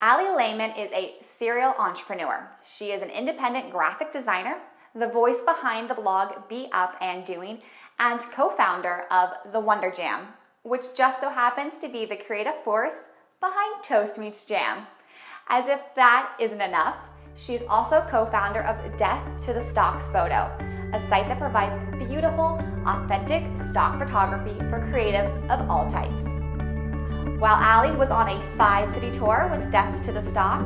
Allie Lehman is a serial entrepreneur. She is an independent graphic designer, the voice behind the blog Be Up and Doing, and co-founder of The Wonder Jam, which just so happens to be the creative force behind Toast Meets Jam. As if that isn't enough, she's also co-founder of Death to the Stock Photo, a site that provides beautiful, authentic stock photography for creatives of all types. While Allie was on a 5-city tour with Death to the Stock,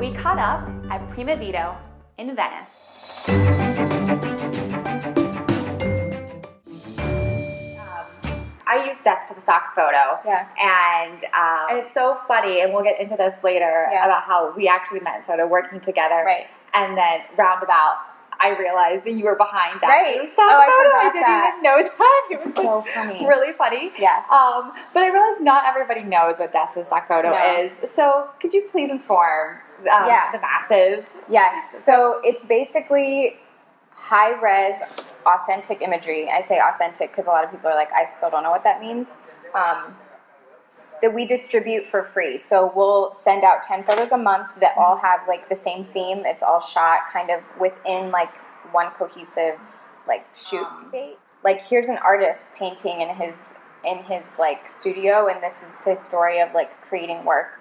we caught up at Primivito in Venice. I use Death to the Stock Photo, and it's so funny, and we'll get into this later about how we actually met, sort of working together, and then roundabout, I realized that you were behind Death to the Stock Photo. I didn't even know that. It was so funny. Really funny. Yeah. But I realized not everybody knows what Death to the Stock Photo is. So could you please inform the masses? Yes. So it's basically high-res, authentic imagery. I say authentic because a lot of people are like, I still don't know what that means. That we distribute for free. So we'll send out 10 photos a month that all have like the same theme. It's all shot kind of within like one cohesive like shoot date. Like here's an artist painting in his like studio, and this is his story of like creating work.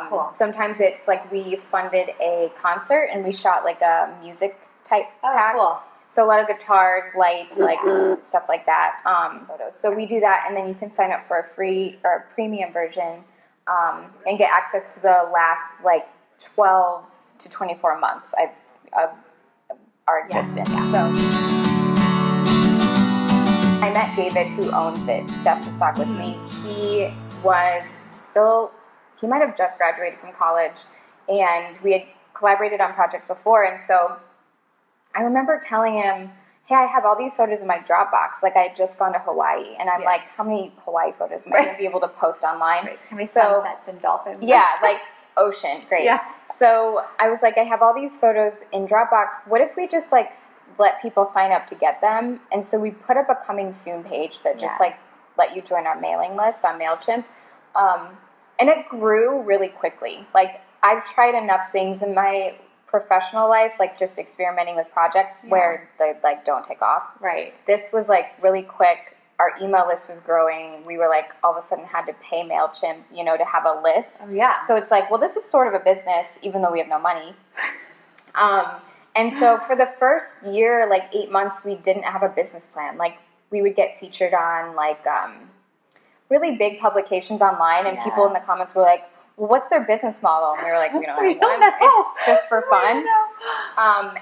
Cool. Sometimes it's like we funded a concert and we shot like a music type pack. Cool. So a lot of guitars, lights, like stuff like that, photos. So we do that, and then you can sign up for a free or a premium version and get access to the last like 12 to 24 months of our existence. Yeah. So I met David, who owns it, Death to Stock, with me. He might have just graduated from college, and we had collaborated on projects before, and so I remember telling him, hey, I have all these photos in my Dropbox. Like, I had just gone to Hawaii. And I'm like, how many Hawaii photos am I going to be able to post online? How many sunsets and dolphins? Yeah, like ocean. Great. Yeah. So I was like, I have all these photos in Dropbox. What if we just, like, let people sign up to get them? And so we put up a coming soon page that just, like, let you join our mailing list on MailChimp. And it grew really quickly. Like, I've tried enough things in my professional life, like just experimenting with projects where they like don't take off. Right. This was like really quick. Our email list was growing. We were like all of a sudden had to pay MailChimp, to have a list. Oh, yeah. So it's like, well, this is sort of a business, even though we have no money. And so for the first year, like 8 months, we didn't have a business plan. Like we would get featured on like really big publications online, and people in the comments were like, well, what's their business model? And we were like, we don't have one. It's just for fun.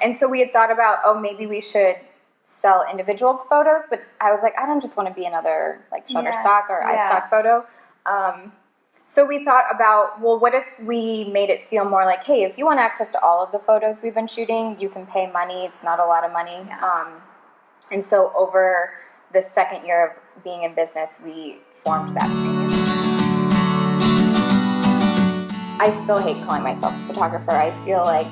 And so we had thought about, maybe we should sell individual photos. But I was like, I don't just want to be another like Shutterstock or iStock photo. So we thought about, well, what if we made it feel more like, hey, if you want access to all of the photos we've been shooting, you can pay money. It's not a lot of money. And so over the second year of being in business, we formed that premium. I still hate calling myself a photographer. I feel like,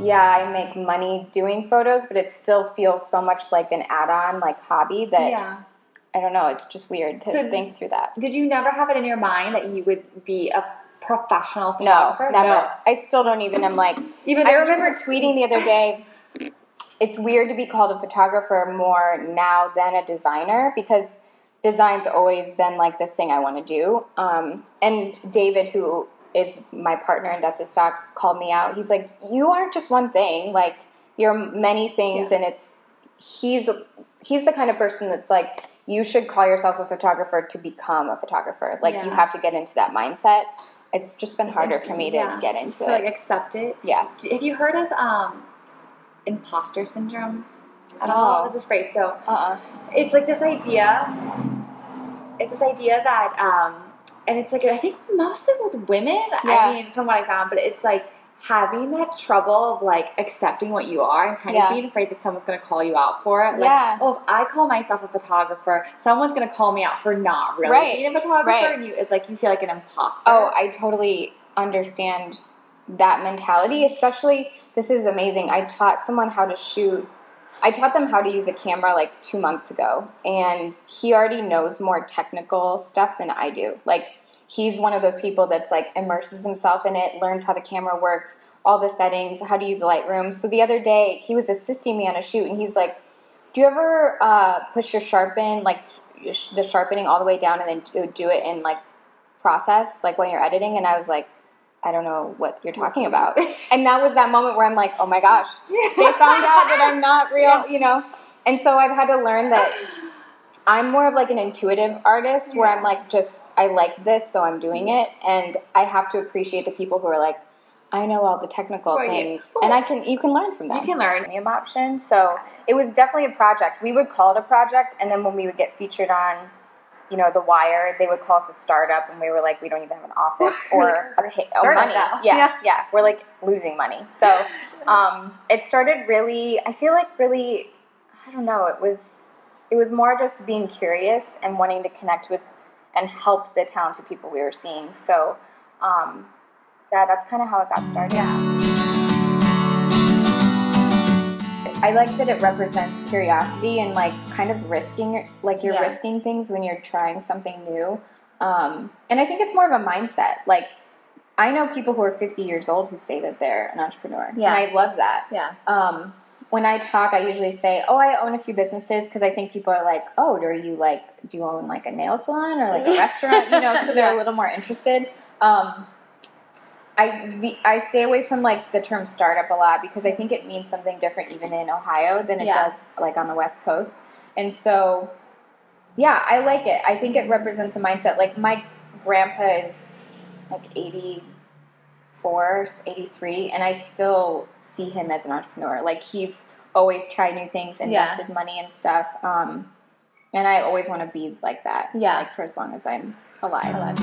I make money doing photos, but it still feels so much like an add-on, like hobby that, I don't know, it's just weird to think through that. Did you never have it in your mind that you would be a professional photographer? No, never. I still don't even, I'm like, I remember tweeting the other day, it's weird to be called a photographer more now than a designer, because design's always been like the thing I want to do. And David, who is my partner in Death to Stock, called me out. He's like, you aren't just one thing. Like, you're many things, and he's the kind of person that's like, you should call yourself a photographer to become a photographer. Like, you have to get into that mindset. It's just been harder for me to get into it. To, like, accept it. Yeah. Have you heard of imposter syndrome at all? That's this phrase. So, it's like this idea. It's this idea that, and it's like, I think mostly with women, I mean, from what I found, but it's like having that trouble of like accepting what you are and kind of being afraid that someone's going to call you out for it. Like, if I call myself a photographer, someone's going to call me out for not really being a photographer. And it's like, you feel like an imposter. Oh, I totally understand that mentality, especially, this is amazing. I taught someone how to shoot. I taught them how to use a camera like 2 months ago, and he already knows more technical stuff than I do. Like, he's one of those people that's like immerses himself in it, learns how the camera works, all the settings, how to use Lightroom. So the other day he was assisting me on a shoot, and he's like, do you ever push your sharpen, like the sharpening all the way down and then do it in like process, like when you're editing? And I was like, I don't know what you're talking about. And that was that moment where I'm like, oh my gosh, they found out that I'm not real, you know? And so I've had to learn that I'm more of like an intuitive artist where I'm like, I like this, so I'm doing it. And I have to appreciate the people who are like, I know all the technical things. Cool. And you can learn from them. You can learn. Premium option. So it was definitely a project. We would call it a project. And then when we would get featured on, you know, The Wire, they would call us a startup, and we were like, we don't even have an office or money. Yeah. We're like losing money. So it started really, I feel like really, I don't know, it was more just being curious and wanting to connect with and help the talented people we were seeing. So that's kind of how it got started. Yeah. I like that it represents curiosity and like kind of risking, like you're risking things when you're trying something new. And I think it's more of a mindset. Like I know people who are 50 years old who say that they're an entrepreneur. Yeah. And I love that. Yeah. When I talk, I usually say, oh, I own a few businesses, because I think people are like, oh, do you own like a nail salon or like a restaurant? You know, so they're a little more interested. I stay away from like the term startup a lot, because I think it means something different even in Ohio than it does like on the West Coast. And so, yeah, I like it. I think it represents a mindset. Like my grandpa is like 84, 83, and I still see him as an entrepreneur. Like he's always tried new things, invested money and stuff. And I always want to be like that. Yeah. Like for as long as I'm alive.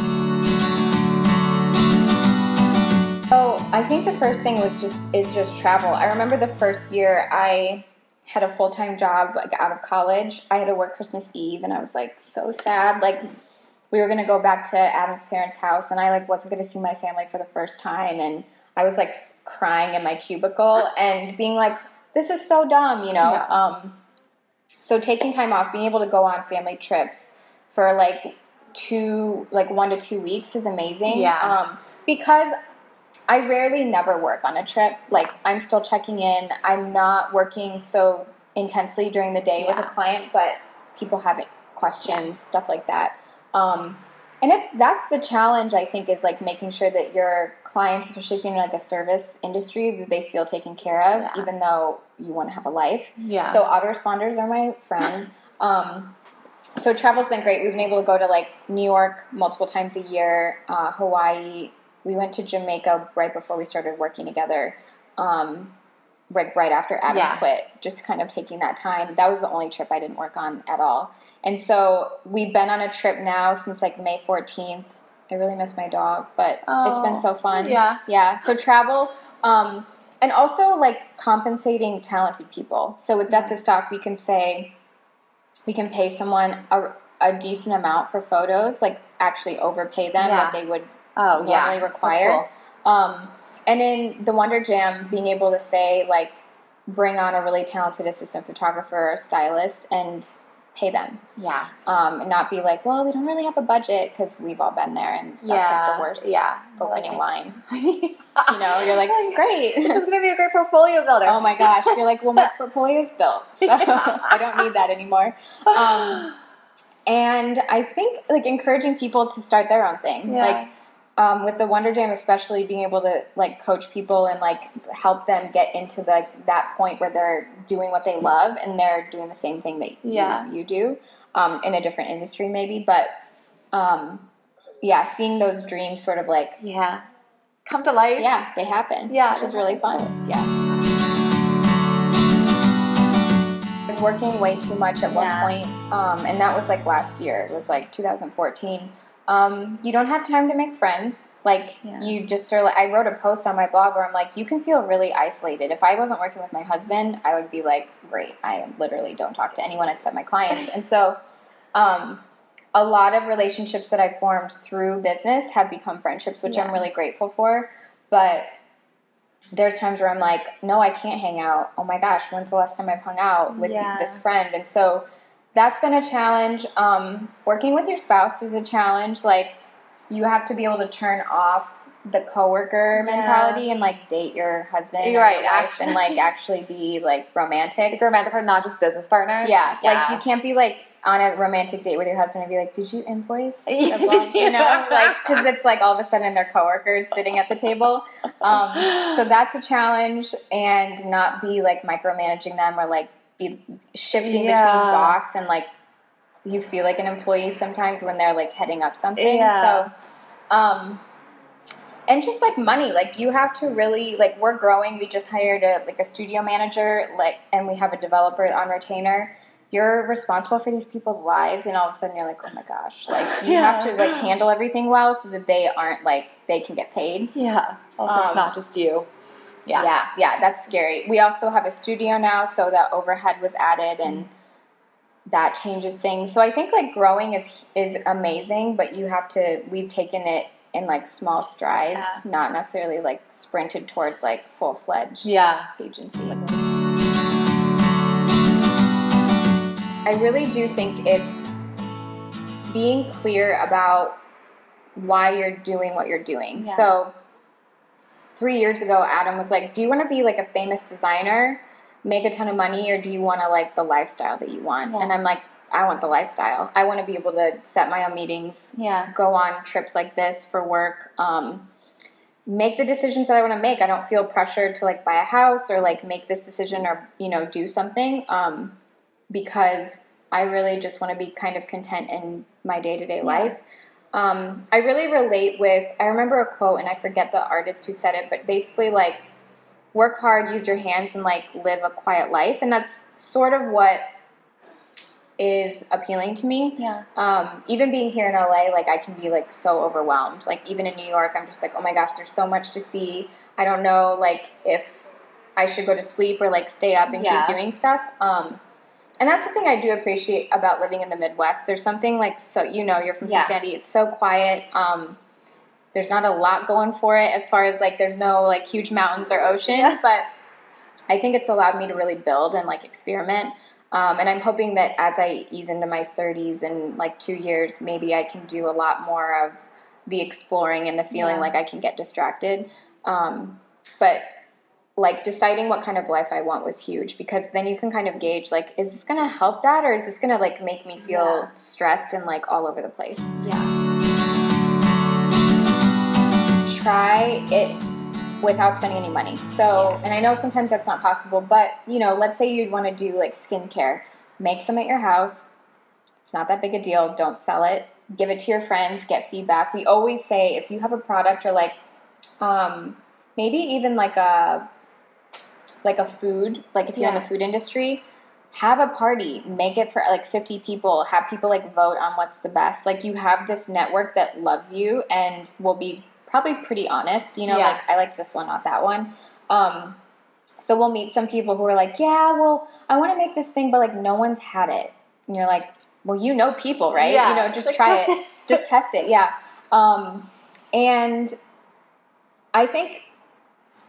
So I think the first thing is just travel. I remember the first year I had a full-time job like out of college. I had to work Christmas Eve, and I was like so sad. Like we were going to go back to Adam's parents' house, and I like wasn't going to see my family for the first time, and I was like crying in my cubicle and being like, this is so dumb, you know? Yeah. So taking time off, being able to go on family trips for like 1 to 2 weeks is amazing. Yeah. Because I rarely never work on a trip. Like, I'm still checking in. I'm not working so intensely during the day with a client, but people have questions, stuff like that. And that's the challenge, I think, is like making sure that your clients, especially if you're in like a service industry, that they feel taken care of, even though you want to have a life. Yeah. So autoresponders are my friend. So travel's been great. We've been able to go to like New York multiple times a year, Hawaii. We went to Jamaica right before we started working together, right after Adam quit, just kind of taking that time. That was the only trip I didn't work on at all. And so we've been on a trip now since like May 14th. I really miss my dog, but it's been so fun. Yeah. Yeah. So travel, and also like compensating talented people. So with Death to Stock, we can pay someone a decent amount for photos, like actually overpay them what they would normally require. Cool. And in the Wonder Jam, being able to say like, bring on a really talented assistant photographer or stylist and pay them. Yeah. And not be like, well, we don't really have a budget, because we've all been there, and that's like the worst opening line. You know, you're like, great. This is going to be a great portfolio builder. Oh my gosh. You're like, well, my portfolio is built, so I don't need that anymore. And I think like encouraging people to start their own thing. Yeah. Like, with the Wonder Jam, especially being able to like coach people and like help them get into that point where they're doing what they love and they're doing the same thing that you do, in a different industry maybe, but seeing those dreams sort of like come to life. Yeah, they happen. Yeah, which is really fun. Yeah. I was working way too much at one point, and that was like last year. It was like 2014. You don't have time to make friends. Like, you just are like, I wrote a post on my blog where I'm like, you can feel really isolated. If I wasn't working with my husband, I would be like, great, I literally don't talk to anyone except my clients. And so, a lot of relationships that I formed through business have become friendships, which I'm really grateful for. But there's times where I'm like, no, I can't hang out. Oh my gosh, when's the last time I've hung out with this friend? And so that's been a challenge. Working with your spouse is a challenge. Like, you have to be able to turn off the coworker mentality and like date your husband or your wife and like actually be like romantic. Like romantic partner, not just business partners. Yeah. Like you can't be like on a romantic date with your husband and be like, did you invoice the blog? You know, like, because it's like all of a sudden they're coworkers sitting at the table. So that's a challenge, and not be like micromanaging them or like be shifting between boss and like you feel like an employee sometimes when they're like heading up something. So, and just like money, like you have to really like, we're growing. We just hired a studio manager, like, and we have a developer on retainer. You're responsible for these people's lives, and all of a sudden you're like, oh my gosh, like you have to like handle everything well so that they aren't like, they can get paid. Yeah. Also, it's not just you. Yeah, that's scary. We also have a studio now, so that overhead was added, and that changes things. So I think like growing is amazing, but you have to, we've taken it in like small strides, not necessarily like sprinted towards like full-fledged agency. I really do think it's being clear about why you're doing what you're doing. Yeah. So 3 years ago, Adam was like, do you want to be like a famous designer, make a ton of money, or do you want to like the lifestyle that you want? Yeah. And I'm like, I want the lifestyle. I want to be able to set my own meetings, go on trips like this for work, make the decisions that I want to make. I don't feel pressured to like buy a house or like make this decision or, you know, do something, because I really just want to be kind of content in my day-to-day life. I really relate with, I remember a quote, and I forget the artist who said it, but basically like, work hard, use your hands, and like live a quiet life. And that's sort of what is appealing to me. Even being here in LA, like I can be like so overwhelmed. Like even in New York, I'm just like, oh my gosh, there's so much to see. I don't know like if I should go to sleep or like stay up and keep doing stuff. And that's something I do appreciate about living in the Midwest. There's something like, so, you know, you're from Cincinnati. It's so quiet. There's not a lot going for it as far as like, there's no like huge mountains or ocean, but I think it's allowed me to really build and like experiment. And I'm hoping that as I ease into my 30s in like 2 years, maybe I can do a lot more of the exploring and the feeling like I can get distracted. But like deciding what kind of life I want was huge, because then you can kind of gauge like, is this going to help that, or is this going to like make me feel stressed and like all over the place? Try it without spending any money. So, and I know sometimes that's not possible, but you know, let's say you'd want to do like skincare, make some at your house. It's not that big a deal. Don't sell it. Give it to your friends, get feedback. We always say if you have a product or like, maybe even like a food, like if you're in the food industry, have a party, make it for like 50 people, have people like vote on what's the best. Like you have this network that loves you and will be probably pretty honest, you know, like I liked this one, not that one. So we'll meet some people who are like, yeah, well, I want to make this thing, but like no one's had it. And you're like, well, you know people, right? You know, just like, try it. Just test it. Yeah. And I think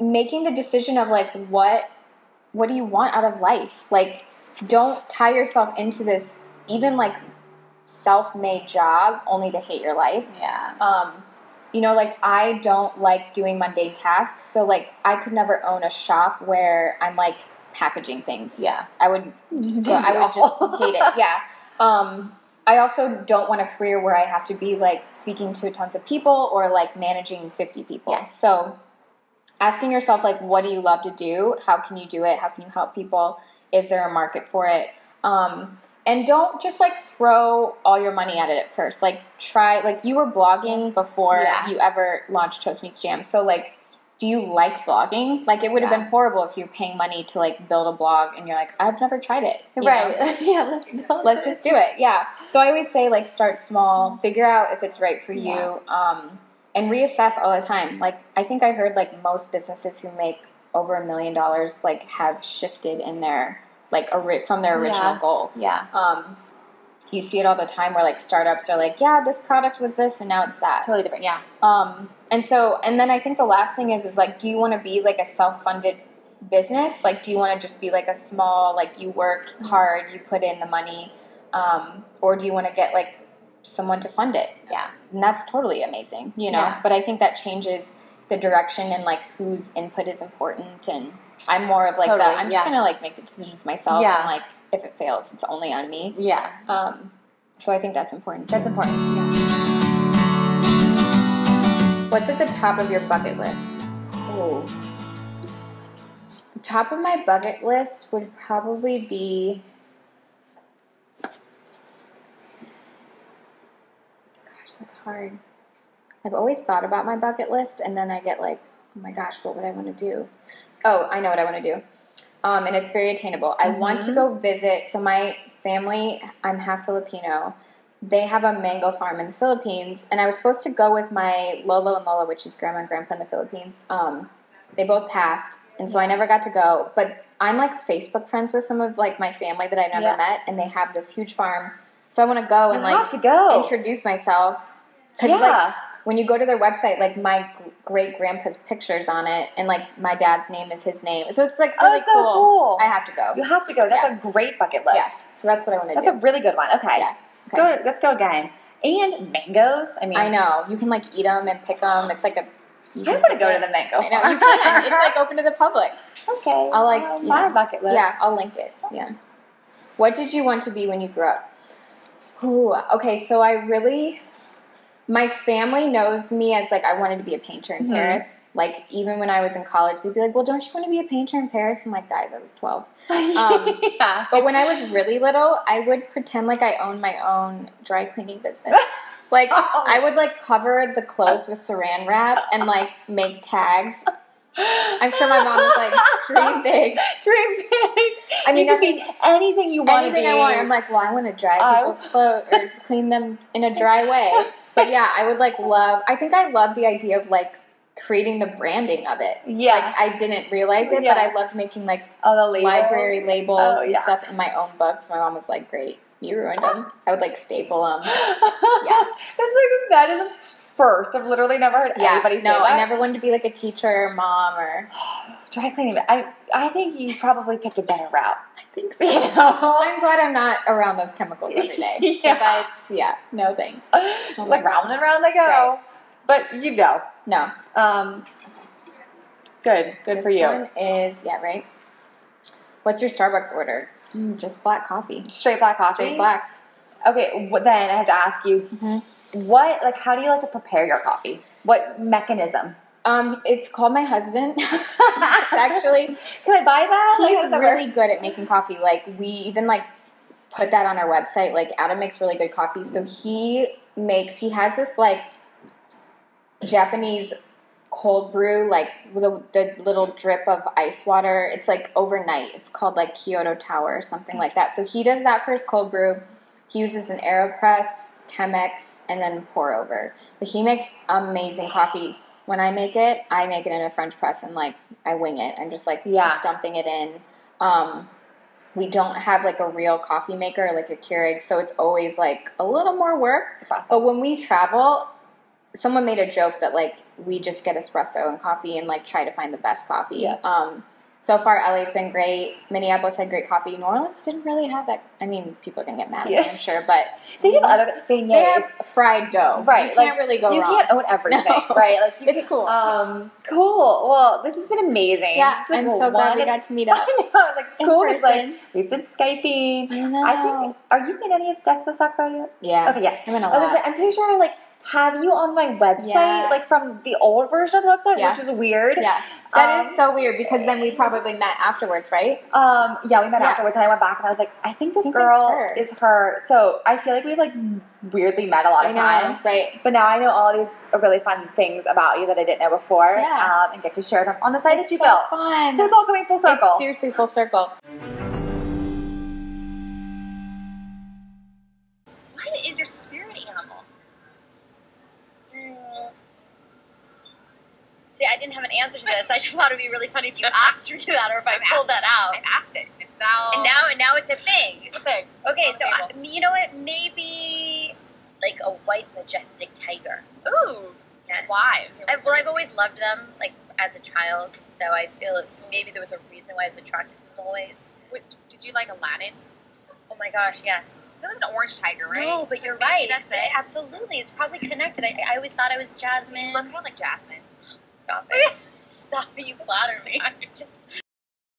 making the decision of like, what do you want out of life? Like, don't tie yourself into this even like self-made job only to hate your life. You know, like I don't like doing mundane tasks. So like I could never own a shop where I'm like packaging things. I would just hate it. I also don't want a career where I have to be like speaking to tons of people or like managing 50 people. So asking yourself like, what do you love to do? How can you do it? How can you help people? Is there a market for it? And don't just like throw all your money at it at first. Like try, like you were blogging before you ever launched Toast Meets Jam. So like, do you like blogging? Like it would have been horrible if you're paying money to like build a blog and you're like, I've never tried it. Let's just do it. So I always say like start small, figure out if it's right for you, and reassess all the time. Like I think I heard like most businesses who make over $1 million like have shifted in their like from their original goal. You see it all the time where like startups are like, this product was this and now it's that. Totally different. And then I think the last thing is like, do you want to be like a self-funded business? Like, do you want to just be like a small, like you work hard, you put in the money, or do you want to get like someone to fund it. Yeah. And that's totally amazing, you know? Yeah. But I think that changes the direction and, like, whose input is important. And I'm more of, like, I'm just going to, like, make the decisions myself. And, like, if it fails, it's only on me. Yeah. So I think that's important. That's important. Yeah. What's at the top of your bucket list? Oh. Top of my bucket list would probably be... Gosh, that's hard. I've always thought about my bucket list, and then I get like, oh my gosh, what would I want to do? Oh, I know what I want to do. And it's very attainable. I want to go visit. So my family, I'm half Filipino. They have a mango farm in the Philippines, and I was supposed to go with my Lolo and Lola, which is grandma and grandpa in the Philippines. They both passed, and so I never got to go. But I'm like Facebook friends with some of like my family that I've never met, and they have this huge farm. So I want to go and like introduce myself. Because like when you go to their website, like my great grandpa's pictures on it, and like my dad's name is his name. So it's like really cool. I have to go. You have to go. That's a great bucket list. Yeah. So that's what I want to do. That's a really good one. Okay. Yeah. Let's go again. And mangoes. I mean, I know you can like eat them and pick them. It's like a. I want to go to the mango. I know you can. It's like open to the public. Okay. I'll like my bucket list. Yeah, I'll link it. Yeah. What did you want to be when you grew up? Ooh, okay, so my family knows me as like I wanted to be a painter in Paris. Like even when I was in college, they'd be like, "Well, don't you want to be a painter in Paris?" I'm like, "Guys, I was 12." But when I was really little, I would pretend like I owned my own dry cleaning business. Like I would like cover the clothes with saran wrap and like make tags. I'm sure my mom was like, "Dream big, dream big." I mean, you could be anything you want. Anything I want. I'm like, well, I want to dry people's clothes or clean them in a dry way. But yeah, I would like love. I think I love the idea of like creating the branding of it. Yeah, like I didn't realize it, but I loved making like the library labels and stuff in my own books. My mom was like, "Great, you ruined them." I would like staple them. Yeah, that is the first. I've literally never heard anybody say that. No, I never wanted to be like a teacher or mom or dry cleaning. I think you probably picked a better route. I think so. You know? I'm glad I'm not around those chemicals every day. No thanks. Just like round and round they go. Right. But you know. No. Good for you. This one is, right? What's your Starbucks order? Just black coffee. Straight black coffee? Straight black. Okay, then I have to ask you, how do you like to prepare your coffee? What mechanism? It's called my husband. Actually. Can I buy that? He's really good at making coffee. Like, we even, like, put that on our website. Like, Adam makes really good coffee. So he has this, like, Japanese cold brew, like, with the little drip of ice water. It's, like, overnight. It's called, like, Kyoto Tower or something like that. So he does that for his cold brew. He uses an AeroPress, Chemex, and then pour over. But he makes amazing coffee. When I make it in a French press and like I wing it. I'm just like dumping it in. We don't have like a real coffee maker, like a Keurig, so it's always like a little more work. But when we travel, someone made a joke that like we just get espresso and coffee and like try to find the best coffee. Yeah. So far, LA's been great. Minneapolis had great coffee. New Orleans didn't really have that. I mean, people are going to get mad at me, I'm sure. But they have other beignets. They have fried dough. Right. You can't really go wrong. You can't own everything. No. Right. Like it's cool. Cool. Well, this has been amazing. Yeah, I'm so glad we got to meet up. I know. Like, it's cool. It's like, we've been Skyping. I know. I think, are you in any of Death to the Stock Crowd yet? Yeah. Okay, yes. I'm in a lot. I'm pretty sure, like, have you on my website, like from the old version of the website, which was weird. Yeah. That is so weird because then we probably met afterwards, right? Yeah, we met afterwards and I went back and I was like, I think this girl is her. So I feel like we've like weirdly met a lot of times. Right. But now I know all these really fun things about you that I didn't know before. Yeah. And get to share them on the site that you built. Fun. So it's all coming full circle. It's seriously full circle. What is your spirit animal? See, I didn't have an answer to this. I just thought it would be really funny if you asked me that or if I pulled that out. I asked it. It's now... And now it's a thing. It's a thing. Okay, so you know what? Maybe like a white majestic tiger. Ooh. Yes. Why? I've always loved them, like, as a child. So I feel maybe there was a reason why I was attracted to them always. Wait, did you like Aladdin? Oh my gosh, yes. It was an orange tiger, right? No, but you're right. That's it. Absolutely. It's probably connected. I always thought I was Jasmine. You look kind of like Jasmine. Stop it. Stop it. You flatter me. I'm just